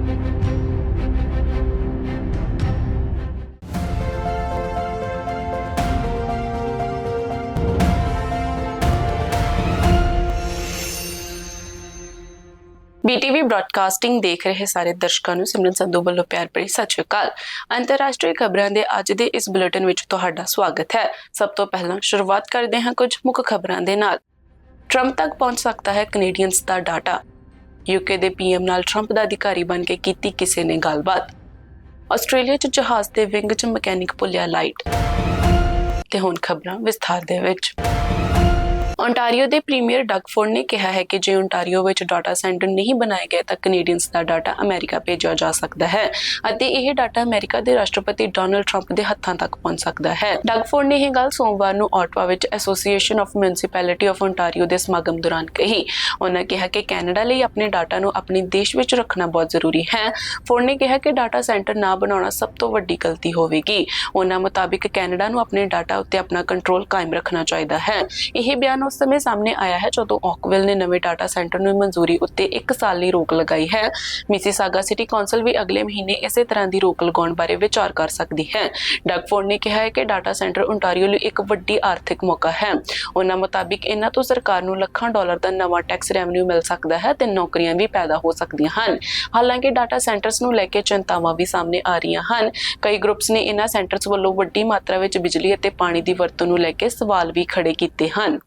BTV broadcasting ਦੇਖ ਰਹੇ ਸਾਰੇ ਦਰਸ਼ਕਾਂ ਨੂੰ ਸਿਮਰਨ ਸੰਧੂ ਵੱਲੋਂ ਪਿਆਰ ਭਰੀ ਸਤਿ ਸ਼੍ਰੀ ਅਕਾਲ। ਅੰਤਰਰਾਸ਼ਟਰੀ ਖਬਰਾਂ ਦੇ ਅੱਜ ਦੇ ਇਸ ਬੁਲੇਟਿਨ ਵਿੱਚ ਤੁਹਾਡਾ ਸਵਾਗਤ ਹੈ। ਸਭ ਤੋਂ ਪਹਿਲਾਂ ਸ਼ੁਰੂਆਤ ਕਰਦੇ ਹਾਂ ਕੁਝ ਮੁੱਖ ਖਬਰਾਂ ਦੇ ਨਾਲ। ਟਰੰਪ ਤੱਕ ਪਹੁੰਚ ਸਕਦਾ ਹੈ ਕੈਨੇਡੀਅਨਸ ਦਾ ਡਾਟਾ। UK ਦੇ PM ਨਾਲ ਟਰੰਪ ਦਾ ਅਧਿਕਾਰੀ ਬਣ ਕੇ ਕੀਤੀ ਕਿਸੇ ਨੇ ਗੱਲਬਾਤ। ਆਸਟ੍ਰੇਲੀਆ 'ਚ ਜਹਾਜ਼ ਦੇ ਵਿੰਗ 'ਚ ਮਕੈਨਿਕ ਭੁੱਲਿਆ ਲਾਈਟ। ਤੇ ਹੁਣ ਖਬਰਾਂ ਵਿਸਥਾਰ ਦੇ ਵਿੱਚ। ਓਨਟਾਰੀਓ ਦੇ ਪ੍ਰੀਮੀਅਰ ਡਗ ਫੋਰਡ ਨੇ ਕਿਹਾ ਹੈ ਕਿ ਜੇ ਓਨਟਾਰੀਓ ਵਿੱਚ ਡਾਟਾ ਸੈਂਟਰ ਨਹੀਂ ਬਣਾਏ ਗਏ ਤਾਂ ਕੈਨੇਡੀਅਨਸ ਦਾ ਡਾਟਾ ਅਮਰੀਕਾ ਭੇਜਿਆ ਜਾ ਸਕਦਾ ਹੈ ਅਤੇ ਇਹ ਡਾਟਾ ਅਮਰੀਕਾ ਦੇ ਰਾਸ਼ਟਰਪਤੀ ਡੋਨਾਲਡ ਟਰੰਪ ਦੇ ਹੱਥਾਂ ਤੱਕ ਪਹੁੰਚ ਸਕਦਾ ਹੈ। ਡਗ ਫੋਰਡ ਨੇ ਇਹ ਗੱਲ ਸੋਮਵਾਰ ਨੂੰ ਆਟਵਾ ਵਿੱਚ association of municipality of Ontario ਦੇ ਸਮਾਗਮ ਦੌਰਾਨ ਕਹੀ। ਉਹਨਾਂ ਕਿਹਾ ਕਿ ਕੈਨੇਡਾ ਲਈ ਆਪਣੇ ਡਾਟਾ ਨੂੰ ਆਪਣੇ ਦੇਸ਼ ਵਿੱਚ ਰੱਖਣਾ ਬਹੁਤ ਜ਼ਰੂਰੀ ਹੈ। ਫੋਰਡ ਨੇ ਕਿਹਾ ਕਿ ਡਾਟਾ ਸੈਂਟਰ ਨਾ ਬਣਾਉਣਾ ਸਭ ਤੋਂ ਵੱਡੀ ਗਲਤੀ ਹੋਵੇਗੀ। ਉਹਨਾਂ ਮੁਤਾਬਿਕ ਕੈਨੇਡਾ ਨੂੰ ਆਪਣੇ ਡਾਟਾ ਉੱਤੇ ਆਪਣਾ ਕੰਟਰੋਲ ਕਾਇਮ ਰੱਖਣਾ ਚਾਹੀਦਾ ਹੈ। ਇਹ ਬਿਆਨ ਉਸ ਸਮੇਂ ਸਾਹਮਣੇ ਆਇਆ ਹੈ ਜਦੋਂ ਓਕਵਿਲ ਨੇ ਨਵੇਂ ਡਾਟਾ ਸੈਂਟਰ ਨੂੰ ਮਨਜ਼ੂਰੀ ਉੱਤੇ 1 ਸਾਲ ਲਈ ਰੋਕ ਲਗਾਈ ਹੈ। ਮਿਸੀਸਾਗਾ ਸਿਟੀ ਕੌਂਸਲ ਵੀ ਅਗਲੇ ਮਹੀਨੇ ਇਸੇ ਤਰ੍ਹਾਂ ਦੀ ਰੋਕ ਲਗਾਉਣ ਬਾਰੇ ਵਿਚਾਰ ਕਰ ਸਕਦੀ ਹੈ। ਡਗ ਫੋਰਡ ਨੇ ਕਿਹਾ ਹੈ ਕਿ ਡਾਟਾ ਸੈਂਟਰ ਓਨਟਾਰੀਓ ਲਈ ਇੱਕ ਵੱਡੀ ਆਰਥਿਕ ਮੌਕਾ ਹੈ। ਉਹਨਾਂ ਮੁਤਾਬਿਕ ਇਹਨਾਂ ਤੋਂ ਸਰਕਾਰ ਨੂੰ ਲੱਖਾਂ ਡਾਲਰ ਦਾ ਨਵਾਂ ਟੈਕਸ ਰੈਵਨਿਊ ਮਿਲ ਸਕਦਾ ਹੈ ਤੇ ਨੌਕਰੀਆਂ ਵੀ ਪੈਦਾ ਹੋ ਸਕਦੀਆਂ ਹਨ। ਹਾਲਾਂਕਿ ਡਾਟਾ ਸੈਂਟਰਸ ਨੂੰ ਲੈ ਕੇ ਚਿੰਤਾਵਾਂ ਵੀ ਸਾਹਮਣੇ ਆ ਰਹੀਆਂ ਹਨ। ਕਈ ਗਰੁੱਪਸ ਨੇ ਇਹਨਾਂ ਸੈਂਟਰਸ ਵੱਲੋਂ ਵੱਡੀ ਮਾਤਰਾ ਵਿੱਚ ਬਿਜਲੀ ਅਤੇ ਪਾਣੀ ਦੀ ਵਰਤੋਂ ਨੂੰ ਲੈ ਕੇ ਸਵਾਲ ਵੀ ਖੜੇ ਕੀਤੇ ਹਨ।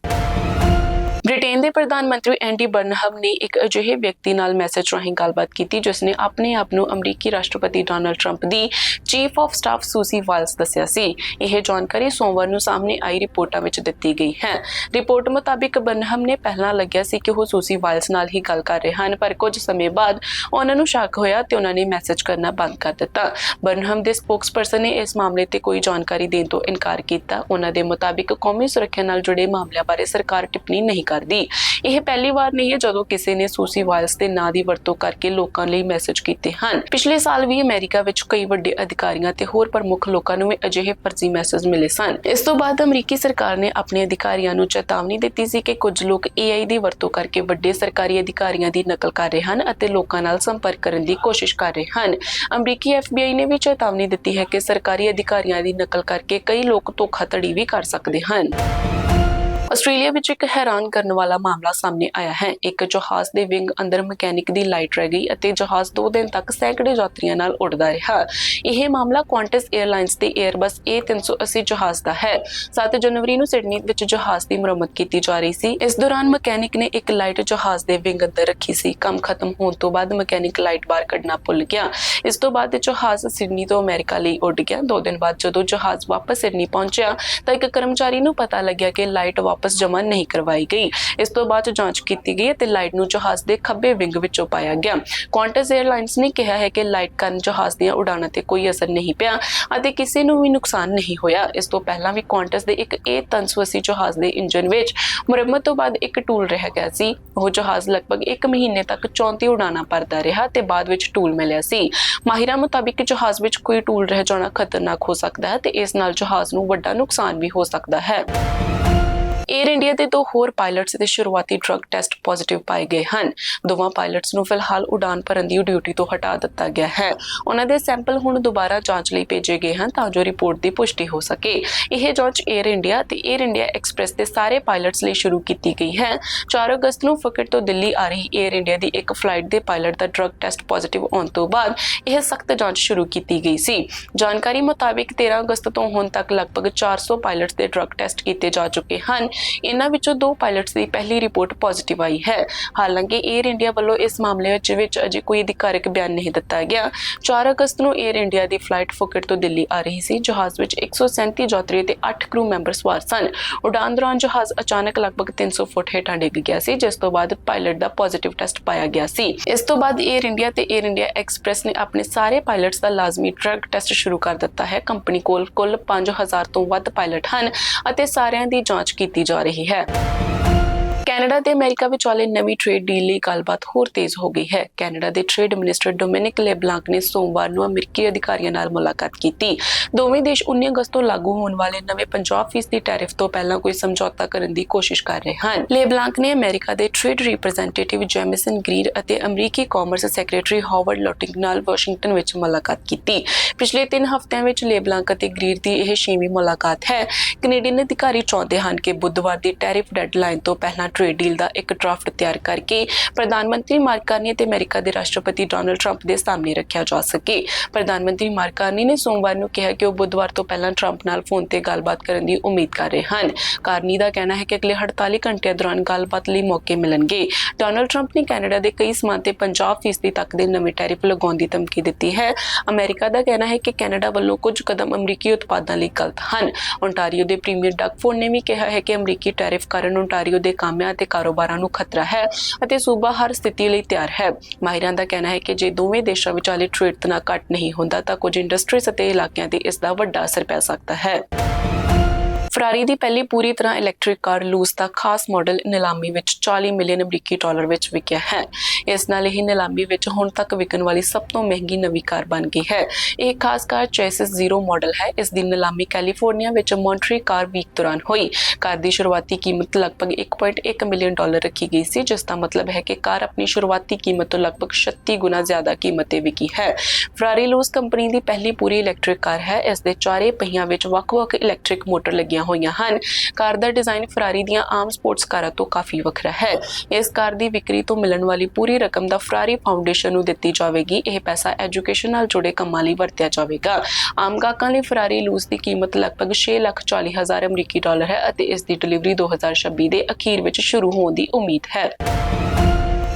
ਬ੍ਰਿਟੇਨ ਦੇ ਪ੍ਰਧਾਨ ਮੰਤਰੀ ਐਂਡੀ ਬਰਨਹਮ ਨੇ ਇੱਕ ਅਜਿਹੇ ਵਿਅਕਤੀ ਨਾਲ ਮੈਸੇਜ ਰਾਹੀਂ ਗੱਲਬਾਤ ਕੀਤੀ ਜਿਸ ਨੇ ਆਪਣੇ ਆਪ ਨੂੰ ਅਮਰੀਕੀ ਰਾਸ਼ਟਰਪਤੀ Donald Trump the chief of staff ਸੂਜ਼ੀ ਵਾਇਲਸ ਦੱਸਿਆ ਸੀ। ਇਹ ਜਾਣਕਾਰੀ ਸੋਮਵਾਰ ਨੂੰ ਸਾਹਮਣੇ ਆਈ ਰਿਪੋਰਟਾਂ ਵਿੱਚ ਦਿੱਤੀ ਗਈ ਹੈ। ਰਿਪੋਰਟ ਮੁਤਾਬਿਕ ਬਰਨਹਮ ਨੇ ਪਹਿਲਾਂ ਲੱਗਿਆ ਸੀ ਕਿ ਉਹ ਸੂਜ਼ੀ ਵਾਇਲਸ ਨਾਲ ਹੀ ਗੱਲ ਕਰ ਰਹੇ ਹਨ, ਪਰ ਕੁਝ ਸਮੇਂ ਬਾਅਦ ਉਹਨਾਂ ਨੂੰ ਸ਼ੱਕ ਹੋਇਆ ਤੇ ਉਹਨਾਂ ਨੇ ਮੈਸੇਜ ਕਰਨਾ ਬੰਦ ਕਰ ਦਿੱਤਾ। ਬਰਨਹਮ ਦੇ ਸਪੋਕਸਪਰਸਨ ਨੇ ਇਸ ਮਾਮਲੇ ਤੇ ਕੋਈ ਜਾਣਕਾਰੀ ਦੇਣ ਤੋਂ ਇਨਕਾਰ ਕੀਤਾ। ਉਹਨਾਂ ਦੇ ਮੁਤਾਬਿਕ ਕੌਮੀ ਸੁਰੱਖਿਆ ਨਾਲ ਜੁੜੇ ਮਾਮਲਿਆਂ ਬਾਰੇ ਸਰਕਾਰ ਟਿੱਪਣੀ ਨਹੀਂ ਕਰਦੀ। ਇਹ ਪਹਿਲੀ ਵਾਰ ਨਹੀਂ ਹੈ ਜਦੋਂ ਕਿਸੇ ਨੇ ਸੂਜ਼ੀ ਵਾਇਲਸ ਦੇ ਨਾਂ ਦੀ ਵਰਤੋਂ ਕਰਕੇ ਲੋਕਾਂ ਲਈ ਮੈਸੇਜ ਕੀਤੇ ਹਨ। ਪਿਛਲੇ ਸਾਲ ਵੀ ਅਮਰੀਕਾ ਵਿੱਚ ਕਈ ਵੱਡੇ ਅਧਿਕਾਰੀਆਂ ਤੇ ਹੋਰ ਪ੍ਰਮੁੱਖ ਲੋਕਾਂ ਨੂੰ ਵੀ ਅਜਿਹੇ ਫਰਜ਼ੀ ਮੈਸੇਜ ਮਿਲੇ ਸਨ। ਇਸ ਤੋਂ ਬਾਅਦ ਅਮਰੀਕੀ ਸਰਕਾਰ ਨੇ ਆਪਣੇ ਅਧਿਕਾਰੀਆਂ ਨੂੰ ਚੇਤਾਵਨੀ ਦਿੱਤੀ ਸੀ ਕਿ ਕੁਝ ਲੋਕ AI ਦੀ ਵਰਤੋਂ ਕਰਕੇ ਵੱਡੇ ਸਰਕਾਰੀ ਅਧਿਕਾਰੀਆਂ ਦੀ ਨਕਲ ਕਰ ਰਹੇ ਹਨ ਅਤੇ ਲੋਕਾਂ ਨਾਲ ਸੰਪਰਕ ਕਰਨ ਦੀ ਕੋਸ਼ਿਸ਼ ਕਰ ਰਹੇ ਹਨ। ਅਮਰੀਕੀ FBI ਨੇ ਵੀ ਚੇਤਾਵਨੀ ਦਿੱਤੀ ਹੈ ਕਿ ਸਰਕਾਰੀ ਅਧਿਕਾਰੀਆਂ ਦੀ ਨਕਲ ਕਰਕੇ ਕਈ ਲੋਕ ਧੋਖਾਧੜੀ ਵੀ ਕਰ ਸਕਦੇ ਹਨ। ਆਸਟ੍ਰੇਲੀਆ ਵਿੱਚ ਇੱਕ ਹੈਰਾਨ ਕਰਨ ਵਾਲਾ ਮਾਮਲਾ ਸਾਹਮਣੇ ਆਇਆ ਹੈ। ਇੱਕ ਜਹਾਜ਼ ਦੇ ਵਿੰਗ ਅੰਦਰ ਮਕੈਨਿਕ ਦੀ ਲਾਈਟ ਰਹਿ ਗਈ ਅਤੇ ਜਹਾਜ਼ 2 ਦਿਨ ਤੱਕ ਸੈਂਕੜੇ ਯਾਤਰੀਆਂ ਨਾਲ ਉੱਡਦਾ ਰਿਹਾ। ਇਹ ਮਾਮਲਾ ਕੁਆਂਟਸ 에ਅਰਲਾਈਨਸ ਦੇ 에ਅਰਬਸ A380 ਜਹਾਜ਼ ਦਾ ਹੈ। 7 ਜਨਵਰੀ ਨੂੰ ਸਿਡਨੀ ਵਿੱਚ ਜਹਾਜ਼ ਦੀ ਮੁਰੰਮਤ ਕੀਤੀ ਜਾ ਰਹੀ ਸੀ। ਇਸ ਦੌਰਾਨ ਮਕੈਨਿਕ ਨੇ ਇੱਕ ਲਾਈਟ ਜਹਾਜ਼ ਦੇ ਵਿੰਗ ਅੰਦਰ ਰੱਖੀ ਸੀ। ਕੰਮ ਖਤਮ ਹੋਣ ਤੋਂ ਬਾਅਦ ਮਕੈਨਿਕ ਲਾਈਟ ਬਾਹਰ ਕੱਢਣਾ ਭੁੱਲ ਗਿਆ। ਇਸ ਤੋਂ ਬਾਅਦ ਜਹਾਜ਼ ਸਿਡਨੀ ਤੋਂ ਅਮਰੀਕਾ ਲਈ ਉੱਡ ਗਿਆ। 2 ਦਿਨ ਬਾਅਦ ਜਦੋਂ ਜਹਾਜ਼ ਵਾਪਸ ਸਿਡਨੀ ਪਹੁੰਚਿਆ ਤਾਂ ਇੱਕ ਕਰਮਚਾਰੀ ਨੂੰ ਪਤਾ ਲੱਗਿਆ ਕਿ ਲਾਈਟ ਵਾਪਸ ਜਮ੍ਹਾਂ ਨਹੀਂ ਕਰਵਾਈ ਗਈ। ਇਸ ਤੋਂ ਬਾਅਦ ਜਾਂਚ ਕੀਤੀ ਗਈ ਅਤੇ ਲਾਈਟ ਨੂੰ ਜਹਾਜ਼ ਦੇ ਖੱਬੇ ਵਿੰਗ ਵਿੱਚੋਂ ਪਾਇਆ ਗਿਆ। ਕੁਆਂਟਸ 에ਅਰਲਾਈਨਸ ਨੇ ਕਿਹਾ ਹੈ ਕਿ ਲਾਈਟ ਕਾਰਨ ਜਹਾਜ਼ ਦੀਆਂ ਉਡਾਣਾਂ ਤੇ ਕੋਈ ਅਸਰ ਨਹੀਂ ਪਿਆ ਅਤੇ ਕਿਸੇ ਨੂੰ ਵੀ ਨੁਕਸਾਨ ਨਹੀਂ ਹੋਇਆ। ਇਸ ਤੋਂ ਪਹਿਲਾਂ ਵੀ ਕੁਆਂਟਸ ਦੇ ਇੱਕ A380 ਜਹਾਜ਼ ਦੇ ਇੰਜਨ ਵਿੱਚ ਮੁਰੰਮਤ ਤੋਂ ਬਾਅਦ ਇੱਕ ਟੂਲ ਰਹਿ ਗਿਆ ਸੀ। ਉਹ ਜਹਾਜ਼ ਲਗਭਗ 1 ਮਹੀਨੇ ਤੱਕ 34 ਉਡਾਣਾਂ ਭਰਦਾ ਰਿਹਾ ਤੇ ਬਾਅਦ ਵਿੱਚ ਟੂਲ ਮਿਲਿਆ ਸੀ। ਮਾਹਿਰਾਂ ਮੁਤਾਬਿਕ ਜਹਾਜ਼ ਵਿੱਚ ਕੋਈ ਟੂਲ ਰਹਿ ਜਾਣਾ ਖਤਰਨਾਕ ਹੋ ਸਕਦਾ ਹੈ ਤੇ ਇਸ ਨਾਲ ਜਹਾਜ਼ ਨੂੰ ਵੱਡਾ ਨੁਕਸਾਨ ਵੀ ਹੋ ਸਕਦਾ ਹੈ। 에ਅਰ ਇੰਡੀਆ ਦੇ 2 ਹੋਰ ਪਾਇਲਟਸ ਦੇ ਸ਼ੁਰੂਆਤੀ ਡਰੱਗ ਟੈਸਟ ਪੋਜ਼ਿਟਿਵ ਪਾਏ ਗਏ ਹਨ। ਦੋਵਾਂ ਪਾਇਲਟਸ ਨੂੰ ਫਿਲਹਾਲ ਉਡਾਨ ਭਰਨ ਦੀ ਡਿਊਟੀ ਤੋਂ ਹਟਾ ਦਿੱਤਾ ਗਿਆ ਹੈ। ਉਹਨਾਂ ਦੇ ਸੈਂਪਲ ਹੁਣ ਦੁਬਾਰਾ ਜਾਂਚ ਲਈ ਭੇਜੇ ਗਏ ਹਨ ਤਾਂ ਜੋ ਰਿਪੋਰਟ ਦੀ ਪੁਸ਼ਟੀ ਹੋ ਸਕੇ। ਇਹ ਜਾਂਚ 에ਅਰ ਇੰਡੀਆ ਤੇ 에ਅਰ ਇੰਡੀਆ ਐਕਸਪ੍ਰੈਸ ਦੇ ਸਾਰੇ ਪਾਇਲਟਸ ਲਈ ਸ਼ੁਰੂ ਕੀਤੀ ਗਈ ਹੈ। 4 ਅਗਸਤ ਨੂੰ ਫਕਟ ਤੋਂ ਦਿੱਲੀ ਆ ਰਹੀ 에ਅਰ ਇੰਡੀਆ ਦੀ ਇੱਕ ਫਲਾਈਟ ਦੇ ਪਾਇਲਟ ਦਾ ਡਰੱਗ ਟੈਸਟ ਪੋਜ਼ਿਟਿਵ ਆਉਣ ਤੋਂ ਬਾਅਦ ਇਹ ਸਖਤ ਜਾਂਚ ਸ਼ੁਰੂ ਕੀਤੀ ਗਈ ਸੀ। ਜਾਣਕਾਰੀ ਮੁਤਾਬਿਕ 13 ਅਗਸਤ ਤੋਂ ਹੁਣ ਤੱਕ ਲਗਭਗ 400 ਪਾਇਲਟਸ ਦੇ ਡਰੱਗ ਟੈਸਟ ਕੀਤੇ ਜਾ ਚੁੱਕੇ ਹਨ। ਇਹਨਾਂ ਵਿੱਚੋਂ 2 ਪਾਇਲਟਸ ਦੀ ਪਹਿਲੀ ਰਿਪੋਰਟ ਪੋਜ਼ਿਟਿਵ ਆਈ ਹੈ। ਹਾਲਾਂਕਿ 에ਅਰ ਇੰਡੀਆ ਵੱਲੋਂ ਇਸ ਮਾਮਲੇ ਵਿੱਚ ਅਜੇ ਕੋਈ ਅਧਿਕਾਰਕ ਬਿਆਨ ਨਹੀਂ ਦਿੱਤਾ ਗਿਆ। 4 ਅਗਸਤ ਨੂੰ 에ਅਰ ਇੰਡੀਆ ਦੀ ਫਲਾਈਟ ਫੁਕਟ ਤੋਂ ਦਿੱਲੀ ਆ ਰਹੀ ਸੀ। ਜਹਾਜ਼ ਵਿੱਚ 137 ਯਾਤਰੀ ਤੇ 8 ਕਰੂ ਮੈਂਬਰ ਸਵਾਰ ਸਨ। ਉਡਾਨ ਦੌਰਾਨ ਜਹਾਜ਼ ਅਚਾਨਕ ਲਗਭਗ 300 ਫੁੱਟ ਹੇਠਾਂ ਡਿੱਗ ਗਿਆ ਸੀ, ਜਿਸ ਤੋਂ ਬਾਅਦ ਪਾਇਲਟ ਦਾ ਪੋਜ਼ਿਟਿਵ ਟੈਸਟ ਪਾਇਆ ਗਿਆ ਸੀ। ਇਸ ਤੋਂ ਬਾਅਦ 에ਅਰ ਇੰਡੀਆ ਤੇ 에ਅਰ ਇੰਡੀਆ ਐਕਸਪ੍ਰੈਸ ਨੇ ਆਪਣੇ ਸਾਰੇ ਪਾਇਲਟਸ ਦਾ ਲਾਜ਼ਮੀ ਡਰੱਗ ਟੈਸਟ ਸ਼ੁਰੂ ਕਰ ਦਿੱਤਾ ਹੈ। ਕੰਪਨੀ ਕੋਲ ਕੁੱਲ 5000 ਤੋਂ ਵੱਧ ਪਾਇਲਟ ਹਨ ਅਤੇ ਸਾਰਿਆਂ ਦੀ ਜਾਂਚ ਕੀਤੀ ਜਾ ਰਹੀ ਹੈ। ਕੈਨੇਡਾ ਤੇ ਅਮਰੀਕਾ ਵਿਚਾਲੇ ਨਵੀਂ ਟ੍ਰੇਡ ਡੀਲ ਲਈ ਗੱਲਬਾਤ ਹੋਰ ਤੇਜ਼ ਹੋ ਗਈ ਹੈ। ਕੈਨੇਡਾ ਦੇ ਟ੍ਰੇਡ ਮਿਨਿਸਟਰ ਡੋਮਿਨਿਕ ਲੈਬਲਾਂਕ ਨੇ ਸੋਮਵਾਰ ਨੂੰ ਅਮਰੀਕੀ ਅਧਿਕਾਰੀਆਂ ਨਾਲ ਮੁਲਾਕਾਤ ਕੀਤੀ। ਦੋਵੇਂ ਦੇਸ਼ 19 ਅਗਸਤ ਤੋਂ ਲਾਗੂ ਹੋਣ ਵਾਲੇ ਨਵੇਂ 50% ਟੈਰਿਫ ਤੋਂ ਪਹਿਲਾਂ ਕੋਈ ਸਮਝੌਤਾ ਕਰਨ ਦੀ ਕੋਸ਼ਿਸ਼ ਕਰ ਰਹੇ ਹਨ। ਲੈਬਲਾਂਕ ਨੇ ਅਮਰੀਕਾ ਦੇ ਟ੍ਰੇਡ ਰਿਪਰੈਜ਼ੈਂਟੇਟਿਵ ਜੈਮਿਸਨ ਗ੍ਰੀਰ ਅਤੇ ਅਮਰੀਕੀ ਕਾਮਰਸ ਸੈਕਟਰੀ ਹਾਵਰਡ ਲੋਟਿੰਗ ਨਾਲ ਵਾਸ਼ਿੰਗਟਨ ਵਿੱਚ ਮੁਲਾਕਾਤ ਕੀਤੀ। ਪਿਛਲੇ 3 ਹਫ਼ਤਿਆਂ ਵਿੱਚ ਲੈਬਲਾਂਕ ਅਤੇ ਗ੍ਰੀਰ ਦੀ ਇਹ 6ਵੀਂ ਮੁਲਾਕਾਤ ਹੈ। ਕੈਨੇਡੀਅਨ ਅਧਿਕਾਰੀ ਚਾਹੁੰਦੇ ਹਨ ਕਿ ਬੁੱਧਵਾਰ ਦੀ ਟੈਰਿਫ ਡੈਡਲਾਈਨ ਤੋਂ ਪਹਿਲਾਂ ਟ੍ਰੇਡ ਡੀਲ ਦਾ ਇੱਕ ਡਰਾਫਟ ਤਿਆਰ ਕਰਕੇ ਪ੍ਰਧਾਨ ਮੰਤਰੀ ਮਾਰਕ ਕਾਰਨੀ ਅਤੇ ਅਮਰੀਕਾ ਦੇ ਰਾਸ਼ਟਰਪਤੀ ਡੋਨਲਡ ਟਰੰਪ ਦੇ ਸਾਹਮਣੇ ਰੱਖਿਆ ਜਾ ਸਕੇ। ਪ੍ਰਧਾਨ ਮੰਤਰੀ ਮਾਰਕ ਕਾਰਨੀ ਨੇ ਸੋਮਵਾਰ ਨੂੰ ਕਿਹਾ ਕਿ ਉਹ ਬੁੱਧਵਾਰ ਤੋਂ ਪਹਿਲਾਂ ਟਰੰਪ ਨਾਲ ਫੋਨ ਤੇ ਗੱਲਬਾਤ ਕਰਨ ਦੀ ਉਮੀਦ ਕਰ ਰਹੇ ਹਨ। ਕਾਰਨੀ ਦਾ ਕਹਿਣਾ ਹੈ ਕਿ ਅਗਲੇ 48 ਘੰਟਿਆਂ ਦੌਰਾਨ ਗੱਲਬਾਤ ਲਈ ਮੌਕੇ ਮਿਲਣਗੇ। ਡੋਨਲਡ ਟਰੰਪ ਨੇ ਕੈਨੇਡਾ ਦੇ ਕਈ ਸਮਾਨ ਤੇ 50% ਤੱਕ ਦੇ ਨਵੇਂ ਟੈਰਿਫ ਲਗਾਉਣ ਦੀ ਧਮਕੀ ਦਿੱਤੀ ਹੈ। ਅਮਰੀਕਾ ਦਾ ਕਹਿਣਾ ਹੈ ਕਿ ਕੈਨੇਡਾ ਵੱਲੋਂ ਕੁਝ ਕਦਮ ਅਮਰੀਕੀ ਉਤਪਾਦਾਂ ਲਈ ਗਲਤ ਹਨ। ਓਨਟਾਰੀਓ ਦੇ ਪ੍ਰੀਮੀਅਰ ਡਗ ਫੋਰਡ ਨੇ ਵੀ ਕਿਹਾ ਹੈ ਕਿ ਅਮਰੀਕੀ ਟੈਰਿਫ ਕਾਰਨ ਓਨਟਾਰੀਓ ਦੇ ਕਾਮਿਆਂ ਅਤੇ ਕਾਰੋਬਾਰਾਂ ਨੂੰ ਖਤਰਾ ਹੈ ਅਤੇ ਸੂਬਾ ਹਰ ਸਥਿਤੀ ਲਈ ਤਿਆਰ ਹੈ। ਮਾਹਿਰਾਂ ਦਾ ਕਹਿਣਾ ਹੈ ਕਿ ਜੇ ਦੋਵੇਂ ਦੇਸ਼ਾਂ ਵਿਚਾਲੇ ਟ੍ਰੇਡ ਤਣਾਅ ਘੱਟ ਨਹੀਂ ਹੁੰਦਾ ਤਾਂ ਕੁਝ ਇੰਡਸਟਰੀਜ਼ ਅਤੇ ਇਲਾਕਿਆਂ ਤੇ ਇਸ ਦਾ ਵੱਡਾ ਅਸਰ ਪੈ ਸਕਦਾ ਹੈ। ਫਰਾਰੀ ਦੀ ਪਹਿਲੀ ਪੂਰੀ ਤਰ੍ਹਾਂ ਇਲੈਕਟ੍ਰਿਕ ਕਾਰ ਲੂਸ ਦਾ ਖਾਸ ਮਾਡਲ ਨਿਲਾਮੀ ਵਿੱਚ 40 ਮਿਲੀਅਨ ਅਮਰੀਕੀ ਡਾਲਰ ਵਿੱਚ ਵਿਕਿਆ ਹੈ। ਇਸ ਨਾਲ ਇਹ ਨਿਲਾਮੀ ਵਿੱਚ ਹੁਣ ਤੱਕ ਵਿਕਣ ਵਾਲੀ ਸਭ ਤੋਂ ਮਹਿੰਗੀ ਨਵੀਂ ਕਾਰ ਬਣ ਗਈ ਹੈ। ਇਹ ਖਾਸ ਕਾਰ ਚੇਸਿਸ 0 ਮਾਡਲ ਹੈ। ਇਸ ਦੀ ਨਿਲਾਮੀ ਕੈਲੀਫੋਰਨੀਆ ਵਿੱਚ ਮੌਂਟਰੀ ਕਾਰ ਵੀਕ ਦੌਰਾਨ ਹੋਈ। ਕਾਰ ਦੀ ਸ਼ੁਰੂਆਤੀ ਕੀਮਤ ਲਗਭਗ 1.1 ਮਿਲੀਅਨ ਡਾਲਰ ਰੱਖੀ ਗਈ ਸੀ, ਜਿਸ ਦਾ ਮਤਲਬ ਹੈ ਕਿ ਕਾਰ ਆਪਣੀ ਸ਼ੁਰੂਆਤੀ ਕੀਮਤ ਤੋਂ ਲਗਭਗ 36 ਗੁਣਾ ਜ਼ਿਆਦਾ ਕੀਮਤ ਤੇ ਵਿਕੀ ਹੈ। ਫਰਾਰੀ ਲੂਸ ਕੰਪਨੀ ਦੀ ਪਹਿਲੀ ਪੂਰੀ ਇਲੈਕਟ੍ਰਿਕ ਕਾਰ ਹੈ। ਇਸ ਦੇ ਚਾਰੇ ਪਹੀਆਂ ਵਿੱਚ ਵੱਖ-ਵੱਖ ਇਲੈਕਟ੍ਰਿਕ ਮੋਟਰ ਲੱਗੀਆਂ ਹੋਈਆਂ ਹਨ। ਕਾਰ ਦਾ ਡਿਜ਼ਾਈਨ ਫਰਾਰੀ ਦੀਆਂ ਆਮ ਸਪੋਰਟਸ ਕਾਰਾਂ ਤੋਂ ਕਾਫੀ ਵੱਖਰਾ ਹੈ। ਇਸ ਕਾਰ ਦੀ ਵਿਕਰੀ ਤੋਂ ਮਿਲਣ ਵਾਲੀ ਪੂਰੀ ਰਕਮ ਦਾ ਫਰਾਰੀ ਫਾਊਂਡੇਸ਼ਨ ਨੂੰ ਦਿੱਤੀ ਜਾਵੇਗੀ। ਇਹ ਪੈਸਾ ਐਜੂਕੇਸ਼ਨ ਨਾਲ ਜੁੜੇ ਕੰਮਾਂ ਲਈ ਵਰਤਿਆ ਜਾਵੇਗਾ। ਆਮ ਗਾਹਕਾਂ ਲਈ ਫਰਾਰੀ ਲੂਸ ਦੀ ਕੀਮਤ ਲਗਭਗ 6,40,000 ਅਮਰੀਕੀ ਡਾਲਰ ਹੈ ਅਤੇ ਇਸ ਦੀ ਡਿਲੀਵਰੀ 2026 ਦੇ ਅਖੀਰ ਵਿੱਚ ਸ਼ੁਰੂ ਹੋਣ ਦੀ ਉਮੀਦ ਹੈ।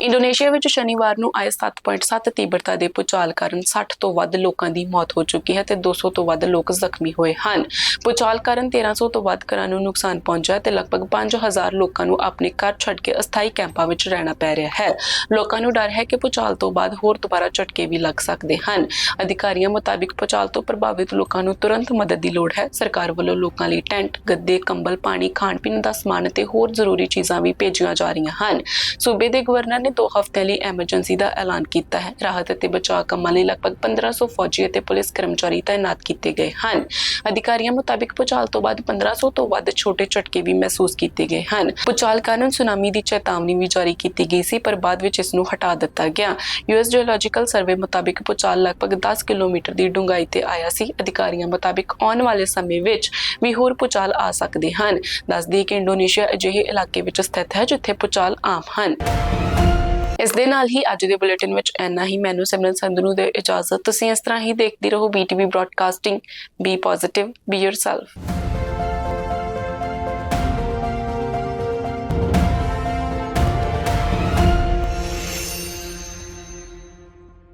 ਇੰਡੋਨੇਸ਼ੀਆ ਵਿੱਚ ਸ਼ਨੀਵਾਰ ਨੂੰ ਆਏ 7.7 ਤੀਬਰਤਾ ਦੇ ਭੂਚਾਲ ਕਾਰਨ 60 ਤੋਂ ਵੱਧ ਲੋਕਾਂ ਦੀ ਮੌਤ ਹੋ ਚੁੱਕੀ ਹੈ ਤੇ 200 ਤੋਂ ਵੱਧ ਲੋਕ ਜ਼ਖਮੀ ਹੋਏ ਹਨ। ਭੂਚਾਲ ਕਾਰਨ 1300 ਤੋਂ ਵੱਧ ਘਰਾਂ ਨੂੰ ਨੁਕਸਾਨ ਪਹੁੰਚਿਆ ਤੇ ਲਗਭਗ 5000 ਲੋਕਾਂ ਨੂੰ ਆਪਣੇ ਘਰ ਛੱਡ ਕੇ ਅਸਥਾਈ ਕੈਂਪਾਂ ਵਿੱਚ ਰਹਿਣਾ ਪੈ ਰਿਹਾ ਹੈ। ਲੋਕਾਂ ਨੂੰ ਡਰ ਹੈ ਕਿ ਭੂਚਾਲ ਤੋਂ ਬਾਅਦ ਹੋਰ ਦੁਬਾਰਾ ਝਟਕੇ ਵੀ ਲੱਗ ਸਕਦੇ ਹਨ। ਅਧਿਕਾਰੀਆਂ ਮੁਤਾਬਿਕ ਭੂਚਾਲ ਤੋਂ ਪ੍ਰਭਾਵਿਤ ਲੋਕਾਂ ਨੂੰ ਤੁਰੰਤ ਮਦਦ ਦੀ ਲੋੜ ਹੈ। ਸਰਕਾਰ ਵੱਲੋਂ ਲੋਕਾਂ ਲਈ ਟੈਂਟ, ਗੱਦੇ, ਕੰਬਲ, ਪਾਣੀ, ਖਾਣ ਪੀਣ ਦਾ ਸਮਾਨ ਅਤੇ ਹੋਰ ਜ਼ਰੂਰੀ ਚੀਜ਼ਾਂ ਵੀ ਭੇਜੀਆਂ ਜਾ ਰਹੀਆਂ ਹਨ। ਸੂਬੇ ਦੇ ਗਵਰਨਰ ਨੇ 2 ਹਫ਼ਤਿਆਂ ਲਈ ਐਮਰਜੈਂਸੀ ਦਾ ਐਲਾਨ ਕੀਤਾ ਹੈ। ਰਾਹਤ ਅਤੇ ਬਚਾਅ ਕੰਮਾਂ ਲਈ ਲਗਭਗ 1500 ਫੌਜੀ ਅਤੇ ਪੁਲਿਸ ਕਰਮਚਾਰੀ ਤਾਇਨਾਤ ਕੀਤੇ ਗਏ ਹਨ। ਅਧਿਕਾਰੀਆਂ ਮੁਤਾਬਿਕ ਭੂਚਾਲ ਤੋਂ ਬਾਅਦ 1500 ਤੋਂ ਵੱਧ ਛੋਟੇ ਝਟਕੇ ਵੀ ਮਹਿਸੂਸ ਕੀਤੇ ਗਏ ਹਨ। ਭੂਚਾਲ ਕਾਰਨ ਸੁਨਾਮੀ ਦੀ ਚੇਤਾਵਨੀ ਵੀ ਜਾਰੀ ਕੀਤੀ ਗਈ ਸੀ, ਪਰ ਬਾਅਦ ਵਿੱਚ ਇਸ ਨੂੰ ਹਟਾ ਦਿੱਤਾ ਗਿਆ। US ਜਿਓਲੌਜੀਕਲ ਸਰਵੇ ਮੁਤਾਬਿਕ ਭੂਚਾਲ ਲਗਭਗ 10 ਕਿਲੋਮੀਟਰ ਦੀ ਡੂੰਘਾਈ ਤੇ ਆਇਆ ਸੀ। ਅਧਿਕਾਰੀਆਂ ਮੁਤਾਬਿਕ ਆਉਣ ਵਾਲੇ ਸਮੇਂ ਵਿੱਚ ਵੀ ਹੋਰ ਭੂਚਾਲ ਆ ਸਕਦੇ ਹਨ। ਦੱਸ ਦਈਏ ਕਿ ਇੰਡੋਨੇਸ਼ੀਆ ਅਜਿਹੇ ਇਲਾਕੇ ਵਿੱਚ ਸਥਿਤ ਹੈ ਜਿੱਥੇ ਭੂਚਾਲ ਆਮ ਹਨ। ਇਸ ਦੇ ਨਾਲ ਹੀ ਅੱਜ ਦੇ ਬੁਲੇਟਿਨ ਵਿੱਚ ਇੰਨਾ ਹੀ। ਮੈਨੂੰ ਸਿਮਰਨ ਸੰਧੂ ਨੂੰ ਦਿਓ ਇਜਾਜ਼ਤ। ਤੁਸੀਂ ਇਸ ਤਰ੍ਹਾਂ ਹੀ ਦੇਖਦੇ ਰਹੋ BTV broadcasting. B positive, B yourself.